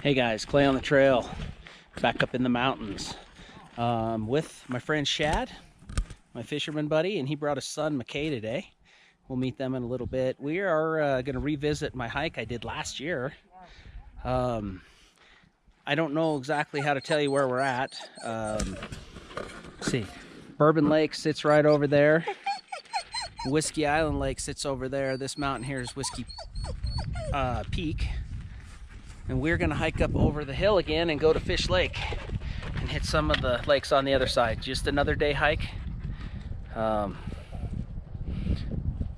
Hey guys, Clay on the trail, back up in the mountains with my friend Shad, my fisherman buddy, and he brought his son Mckay today. We'll meet them in a little bit. We are going to revisit my hike I did last year. I don't know exactly how to tell you where we're at. Let's see, Bourbon Lake sits right over there. Whiskey Island Lake sits over there. This mountain here is Whiskey Peak. And we're gonna hike up over the hill again and go to Fish Lake and hit some of the lakes on the other side. Just another day hike.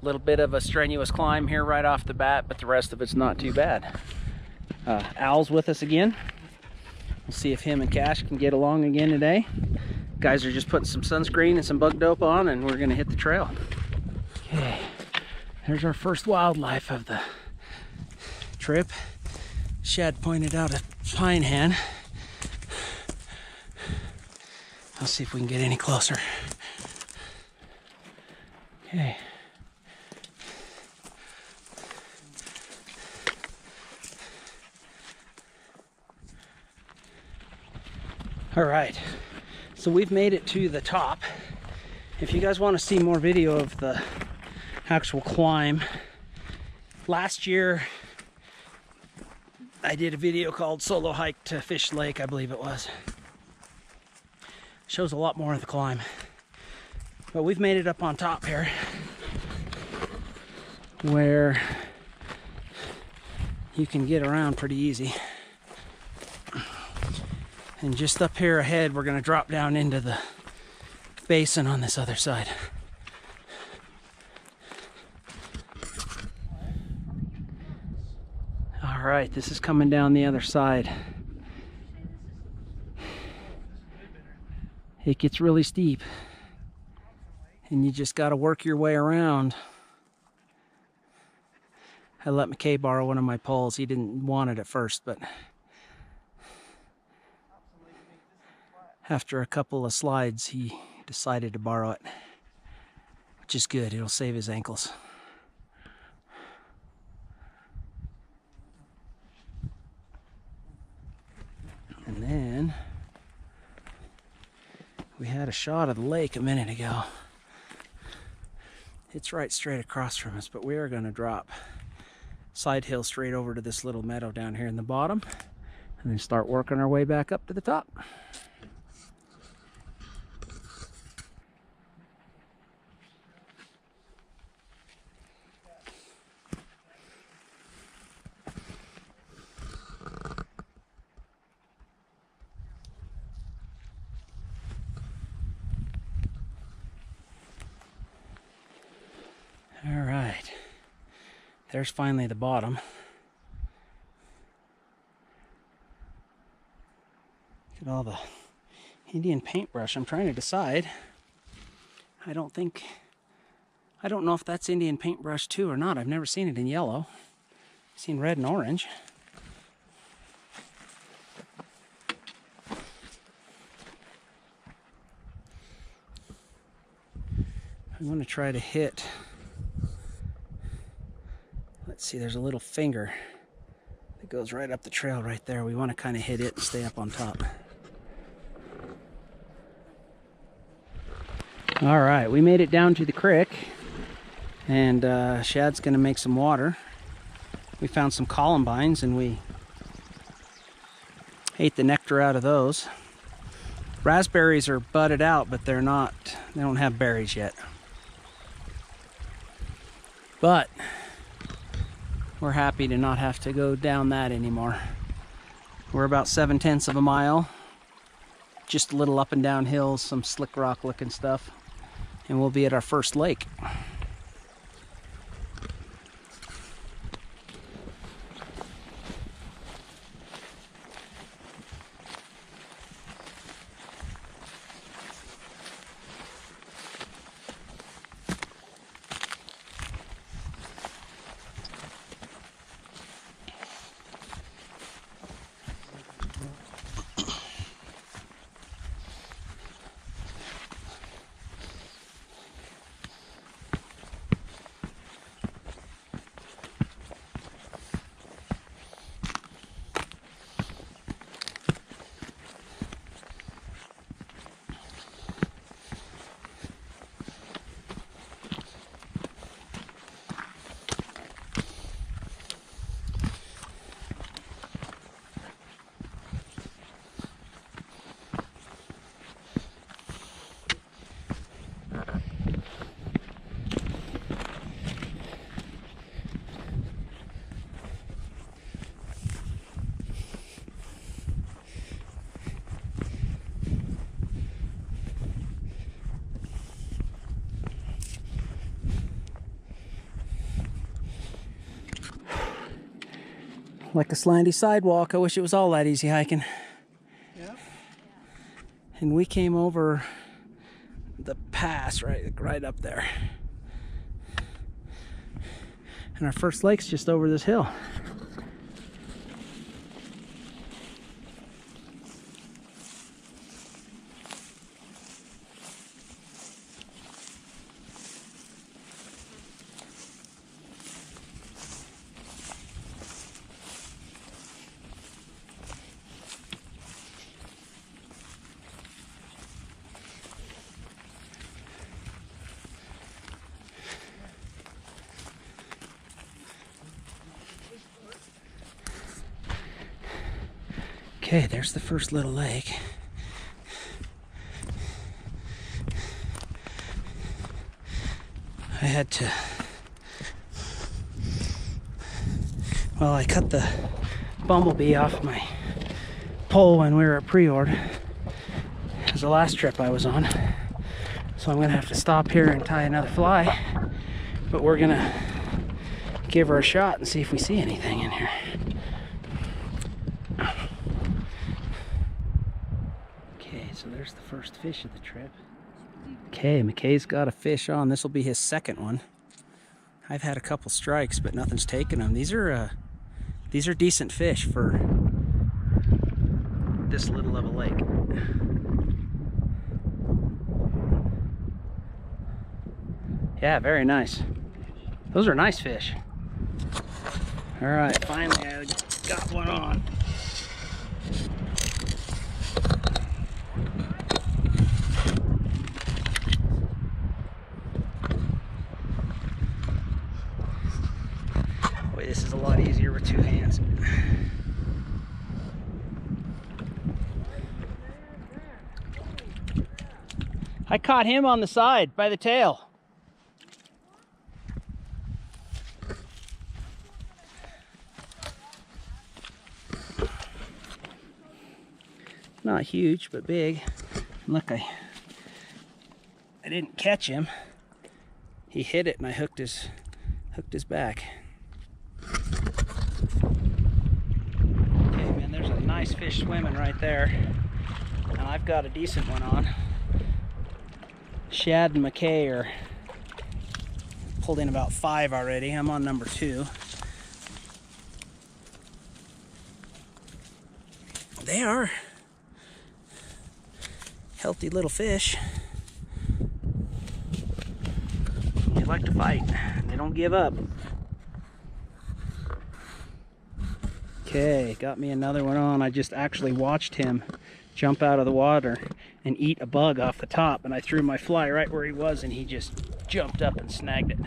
Little bit of a strenuous climb here right off the bat, but the rest of it's not too bad. Al's with us again. We'll see if him and Cash can get along again today. Guys are just putting some sunscreen and some bug dope on, and we're gonna hit the trail. Okay, there's our first wildlife of the trip. Shad pointed out a pine hen. I'll see if we can get any closer. Okay. All right, so we've made it to the top. If you guys want to see more video of the actual climb, last year I did a video called Solo Hike to Fish Lake, I believe it was. Shows a lot more of the climb. But we've made it up on top here, where you can get around pretty easy. And just up here ahead, we're gonna drop down into the basin on this other side. All right, this is coming down the other side. It gets really steep, and you just got to work your way around. I let Mckay borrow one of my poles. He didn't want it at first, but after a couple of slides, he decided to borrow it, which is good. It'll save his ankles. And then we had a shot of the lake a minute ago. It's right straight across from us, but we are going to drop side hill straight over to this little meadow down here in the bottom, and then start working our way back up to the top. All right, there's finally the bottom. Look at all the Indian paintbrush. I'm trying to decide. I don't know if that's Indian paintbrush too or not. I've never seen it in yellow. I've seen red and orange. I'm going to try to hit. Let's see, there's a little finger that goes right up the trail right there. We want to kind of hit it and stay up on top. All right, we made it down to the creek, and Shad's going to make some water. We found some columbines, and we ate the nectar out of those. Raspberries are budded out, but they don't have berries yet. But we're happy to not have to go down that anymore. We're about 7/10 of a mile, just a little up and down hills, some slick rock looking stuff, and we'll be at our first lake. Like a slanty sidewalk. I wish it was all that easy hiking. Yep. And we came over the pass right up there. And our first lake's just over this hill. Okay, there's the first little lake. I had to, well, I cut the bumblebee off my pole when we were at Preord. It was the last trip I was on. So I'm gonna have to stop here and tie another fly. But we're gonna give her a shot and see if we see anything in here. Okay, so there's the first fish of the trip. Okay, Mckay's got a fish on. This will be his second one. I've had a couple strikes, but nothing's taken them. These are decent fish for this little of a lake. Yeah, very nice. Those are nice fish. All right, finally I got one on. Boy, this is a lot easier with two hands. I caught him on the side by the tail. Not huge, but big. Look, I didn't catch him. He hit it and I hooked his back. Okay, man, there's a nice fish swimming right there. And I've got a decent one on. Shad and Mckay are pulled in about 5 already. I'm on number 2. They are healthy little fish. They like to fight. They don't give up. Okay, got me another one on. I just actually watched him jump out of the water and eat a bug off the top, and I threw my fly right where he was and he just jumped up and snagged it.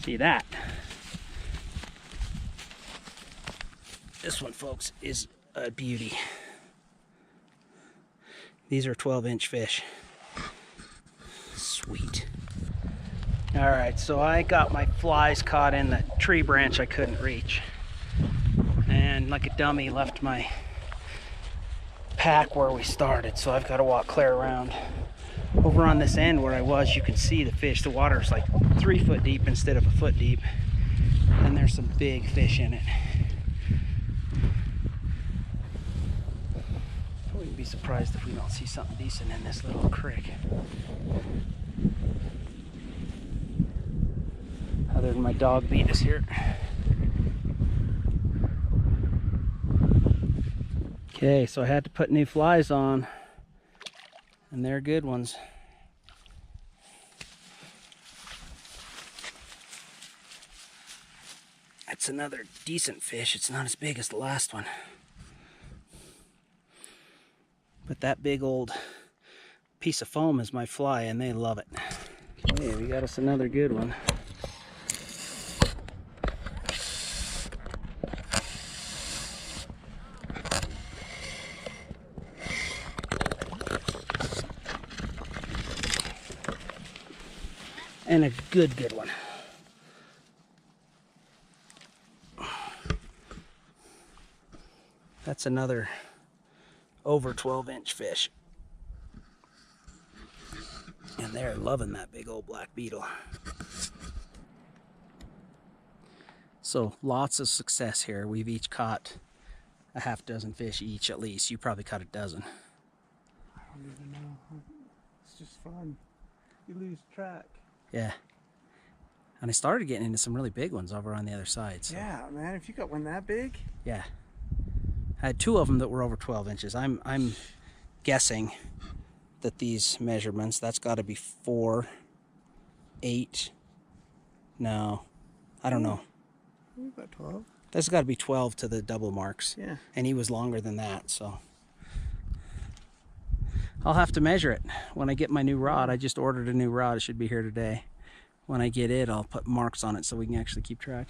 See that? This one, folks, is a beauty. These are 12-inch fish. Sweet. All right, so I got my flies caught in the tree branch I couldn't reach. And like a dummy, left my pack where we started, so I've got to walk clear around. Over on this end where I was, you can see the fish. The water's like 3 foot deep instead of a foot deep. And there's some big fish in it. I wouldn't be surprised if we don't see something decent in this little creek. Other than my dog beat us here. Okay, so I had to put new flies on, and they're good ones. That's another decent fish. It's not as big as the last one. But that big old piece of foam is my fly, and they love it. Okay, we got us another good one. And a good one. That's another over 12-inch fish. And they're loving that big old black beetle. So lots of success here. We've each caught a half dozen fish each at least. You probably caught a dozen. I don't even know. It's just fun. You lose track. Yeah. And I started getting into some really big ones over on the other side. So. Yeah, man, if you got one that big. Yeah. I had 2 of them that were over 12 inches. I'm guessing that these measurements, that's got to be 4, 8. No, I don't know. We've got 12. That's got to be 12 to the double marks. Yeah. And he was longer than that, so. I'll have to measure it when I get my new rod. I just ordered a new rod. It should be here today. When I get it, I'll put marks on it so we can actually keep track.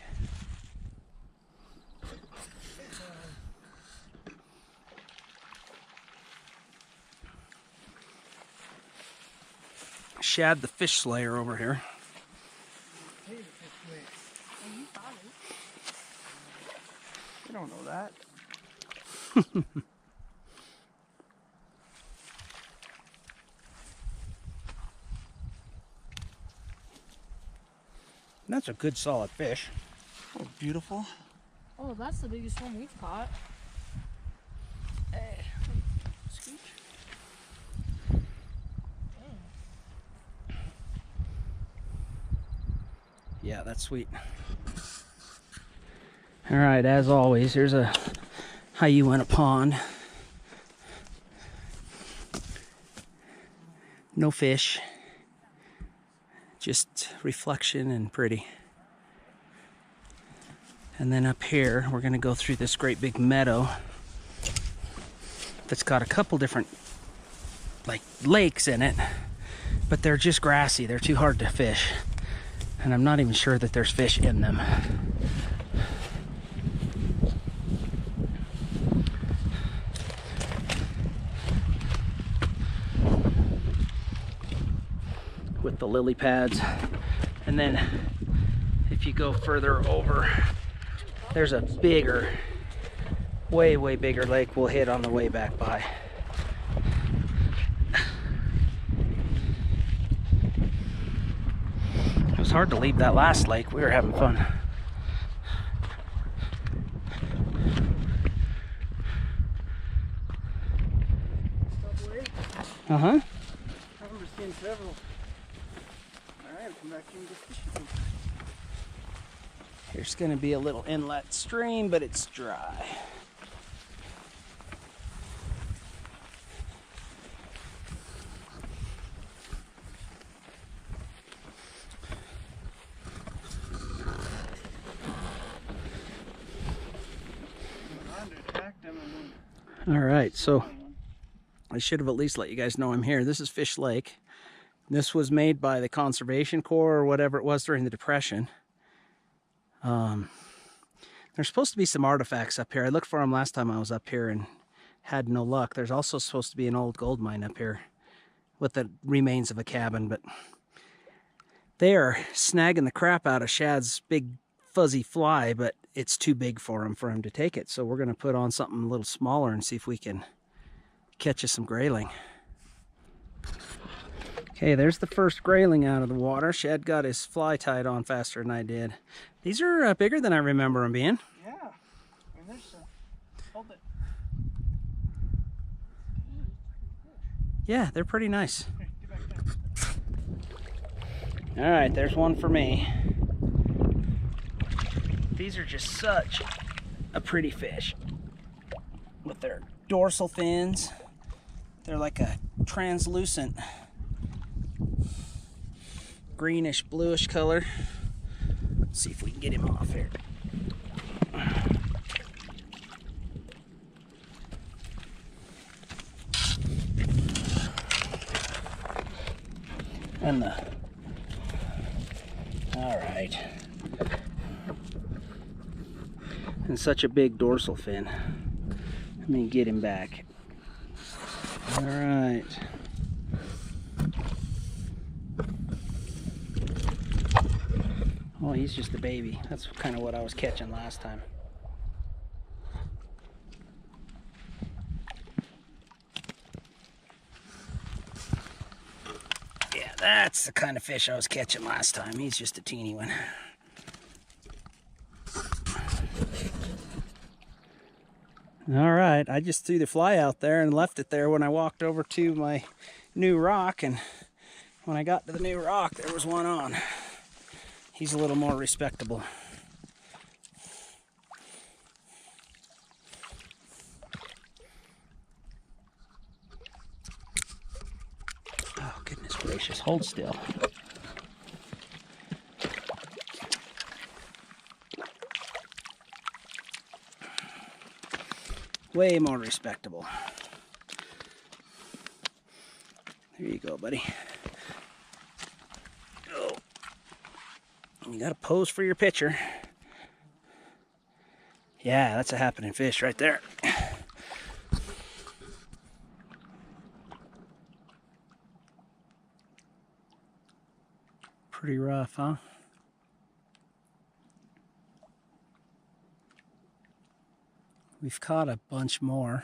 Shad the fish slayer over here. You don't know that. That's a good solid fish. Oh, beautiful. Oh, that's the biggest one we've caught. Hey, scooch. Yeah, that's sweet. All right, as always, here's a how you win a pond. No fish, just reflection and pretty. And then up here, we're gonna go through this great big meadow that's got a couple different like lakes in it, but they're just grassy. They're too hard to fish. And I'm not even sure that there's fish in them. With the lily pads. And then if you go further over, there's a bigger, way bigger lake we'll hit on the way back by. It was hard to leave that last lake. We were having fun. Uh-huh. I remember seeing several. Alright, come back here and get fishing. Here's going to be a little inlet stream, but it's dry. All right, so I should have at least let you guys know I'm here. This is Fish Lake. This was made by the Conservation Corps or whatever it was during the Depression. There's supposed to be some artifacts up here. I looked for them last time I was up here and had no luck. There's also supposed to be an old gold mine up here with the remains of a cabin, but they are snagging the crap out of Shad's big fuzzy fly, but it's too big for him to take it. So we're going to put on something a little smaller and see if we can catch us some grayling. Okay, there's the first grayling out of the water. Shad got his fly tied on faster than I did. These are bigger than I remember them being. Yeah. I mean, there's hold it. Yeah, they're pretty nice. Here, get back down. All right, there's one for me. These are just such a pretty fish with their dorsal fins. They're like a translucent greenish bluish color. Let's see if we can get him off here. And all right. And such a big dorsal fin. Let me get him back. All right. Oh, he's just a baby. That's kind of what I was catching last time. Yeah, that's the kind of fish I was catching last time. He's just a teeny one. All right, I just threw the fly out there and left it there when I walked over to my new rock, and when I got to the new rock, there was one on. He's a little more respectable. Oh, goodness gracious, hold still. Way more respectable. There you go, buddy. Oh. You gotta pose for your picture. Yeah, that's a happening fish right there. Pretty rough, huh? We've caught a bunch more.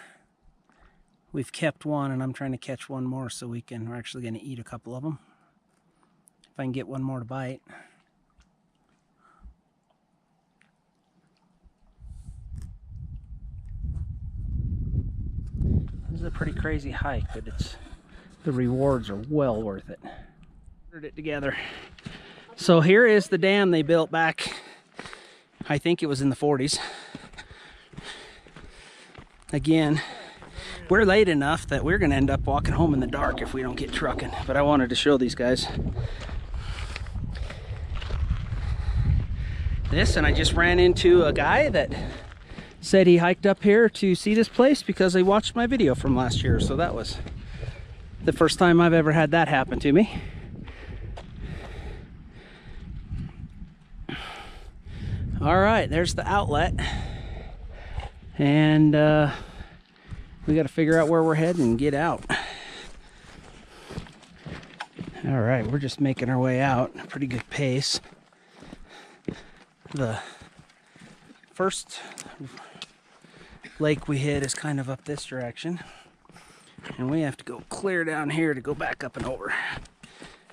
We've kept one, and I'm trying to catch one more so we're actually going to eat a couple of them. If I can get one more to bite. This is a pretty crazy hike, but the rewards are well worth it. Put it together. So here is the dam they built back, I think it was in the 40s. Again, we're late enough that we're gonna end up walking home in the dark if we don't get trucking, but I wanted to show these guys this, and I just ran into a guy that said he hiked up here to see this place because he watched my video from last year, so that was the first time I've ever had that happen to me. All right, there's the outlet, and we got to figure out where we're heading and get out. All right, we're just making our way out at a pretty good pace. The first lake we hit is kind of up this direction, and we have to go clear down here to go back up and over.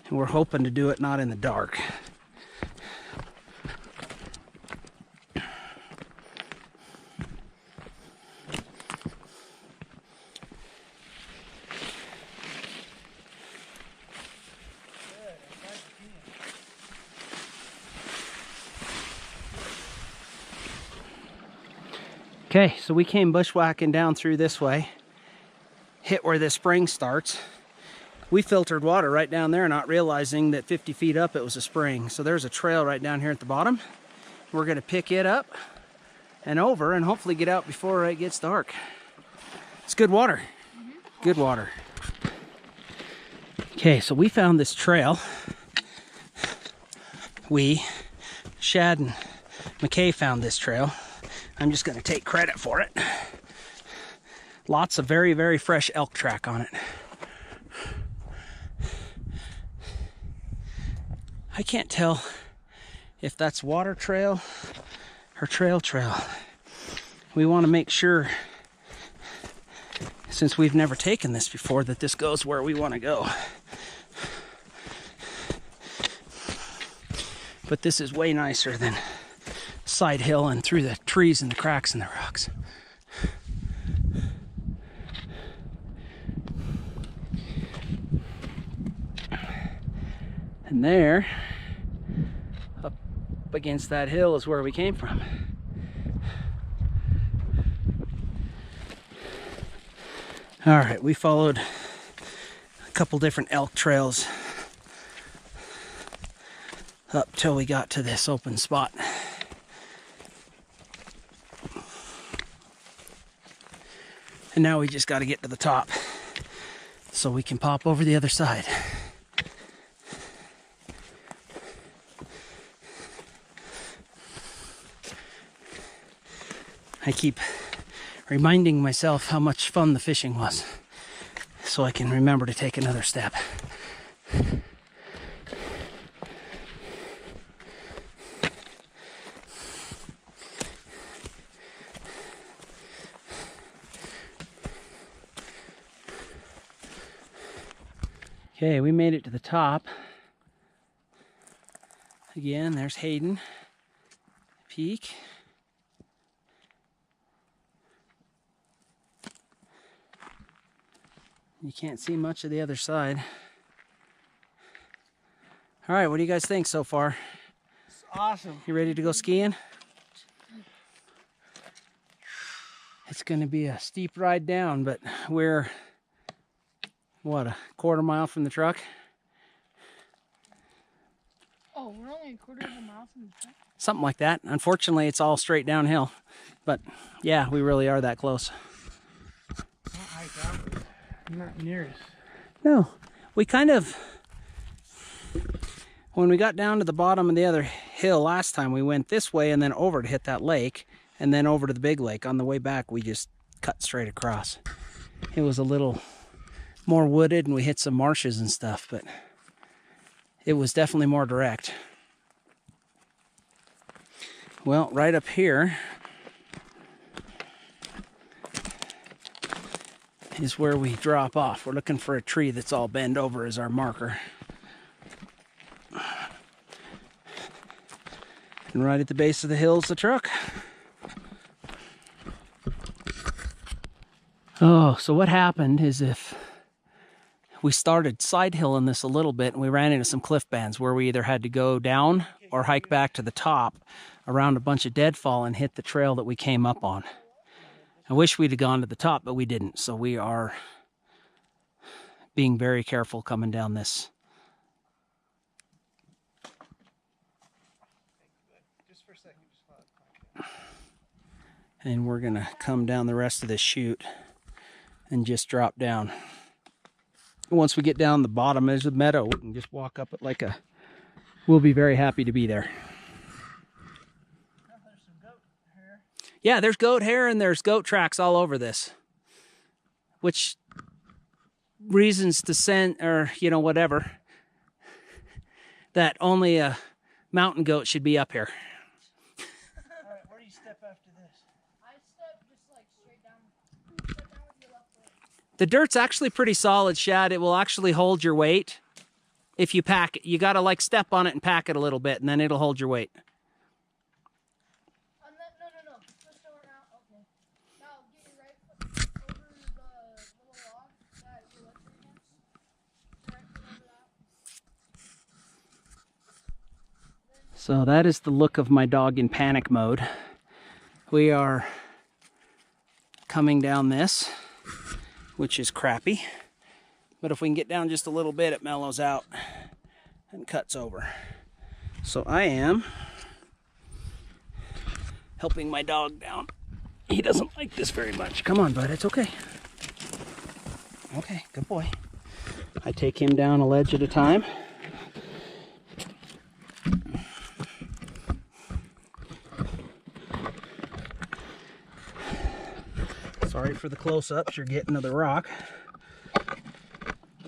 And we're hoping to do it not in the dark. Okay, so we came bushwhacking down through this way, hit where this spring starts. We filtered water right down there, not realizing that 50 feet up it was a spring. So there's a trail right down here at the bottom. We're gonna pick it up and over and hopefully get out before it gets dark. It's good water, good water. Okay, so we found this trail. Shad and Mckay found this trail. I'm just going to take credit for it. Lots of very, very fresh elk track on it. I can't tell if that's water trail or trail. We want to make sure, since we've never taken this before, that this goes where we want to go. But this is way nicer than side hill and through the trees and the cracks in the rocks. And there, up against that hill, is where we came from. All right, we followed a couple different elk trails up till we got to this open spot. And now we just got to get to the top so we can pop over the other side. I keep reminding myself how much fun the fishing was so I can remember to take another step. Okay, we made it to the top. Again, there's Hayden Peak. You can't see much of the other side. All right, what do you guys think so far? It's awesome. You ready to go skiing? It's going to be a steep ride down, but we're, what, a quarter mile from the truck? Oh, we're only a quarter of a mile from the truck. Something like that. Unfortunately, it's all straight downhill. But yeah, we really are that close. Not near us. No, we kind of, when we got down to the bottom of the other hill last time, we went this way and then over to hit that lake and then over to the big lake. On the way back, we just cut straight across. It was a little more wooded and we hit some marshes and stuff, but it was definitely more direct. Well, right up here is where we drop off. We're looking for a tree that's all bent over as our marker. And right at the base of the hill is the truck. Oh, so what happened is if we started side hilling this a little bit and we ran into some cliff bands where we either had to go down or hike back to the top around a bunch of deadfall and hit the trail that we came up on. I wish we'd have gone to the top, but we didn't. So we are being very careful coming down this. Just for a second. And we're going to come down the rest of this chute and just drop down. Once we get down the bottom, there's a meadow. We can just walk up it like a... We'll be very happy to be there. There's some goat hair. Yeah, there's goat hair and there's goat tracks all over this. Which reasons to send, or, you know, whatever, that only a mountain goat should be up here. All right, where do you step after this? I step just like straight down. Step down with your left foot. The dirt's actually pretty solid, Shad. It will actually hold your weight. If you pack it, you got to like step on it and pack it a little bit, and then it'll hold your weight. No. Twist over now. Okay. Now get your right foot over the little log that your left foot against. Right foot over that. So that is the look of my dog in panic mode. We are coming down this, which is crappy. But if we can get down just a little bit, it mellows out and cuts over. So I am helping my dog down. He doesn't like this very much. Come on, bud, it's okay. Okay, good boy. I take him down a ledge at a time. Sorry for the close-ups you're getting of the rock.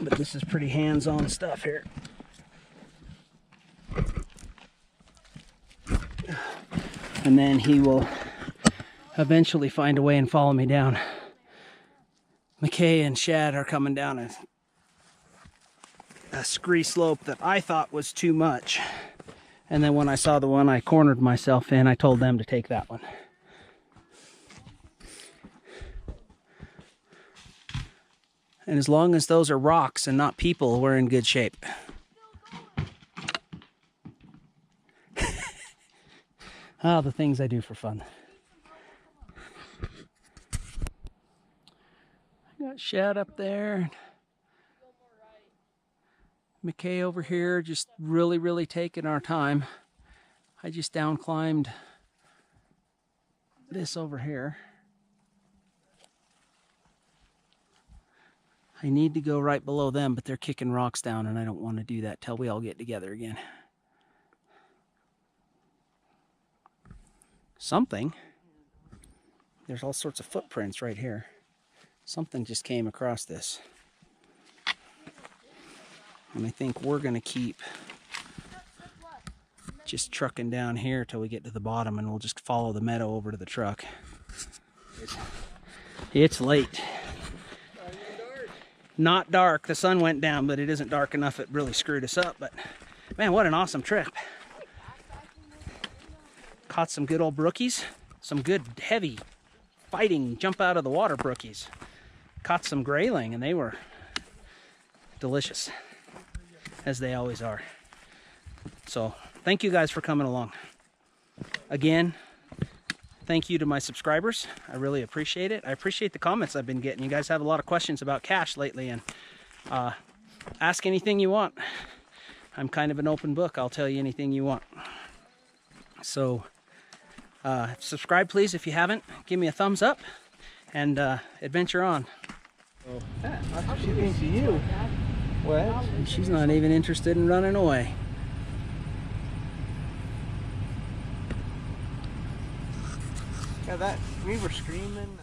But this is pretty hands-on stuff here. And then he will eventually find a way and follow me down. Mckay and Shad are coming down a scree slope that I thought was too much. And then when I saw the one I cornered myself in, I told them to take that one. And as long as those are rocks and not people, we're in good shape. Ah, the things I do for fun. I got Shad up there. Mckay over here, just really taking our time. I just down climbed this over here. I need to go right below them, but they're kicking rocks down, and I don't want to do that till we all get together again. Something. There's all sorts of footprints right here. Something just came across this. And I think we're going to keep just trucking down here till we get to the bottom, and we'll just follow the meadow over to the truck. It's late. Not dark. The sun went down, but it isn't dark enough. It really screwed us up. But man, what an awesome trip. Caught some good old brookies. Some good heavy fighting jump out of the water brookies. Caught some grayling, and they were delicious, as they always are. So thank you guys for coming along. Again, thank you to my subscribers. I really appreciate it. I appreciate the comments I've been getting. You guys have a lot of questions about cash lately, and ask anything you want. I'm kind of an open book. I'll tell you anything you want. So subscribe please if you haven't. Give me a thumbs up and adventure on. That's she thinks of you. What? She's not even interested in running away. Yeah, that we were screaming.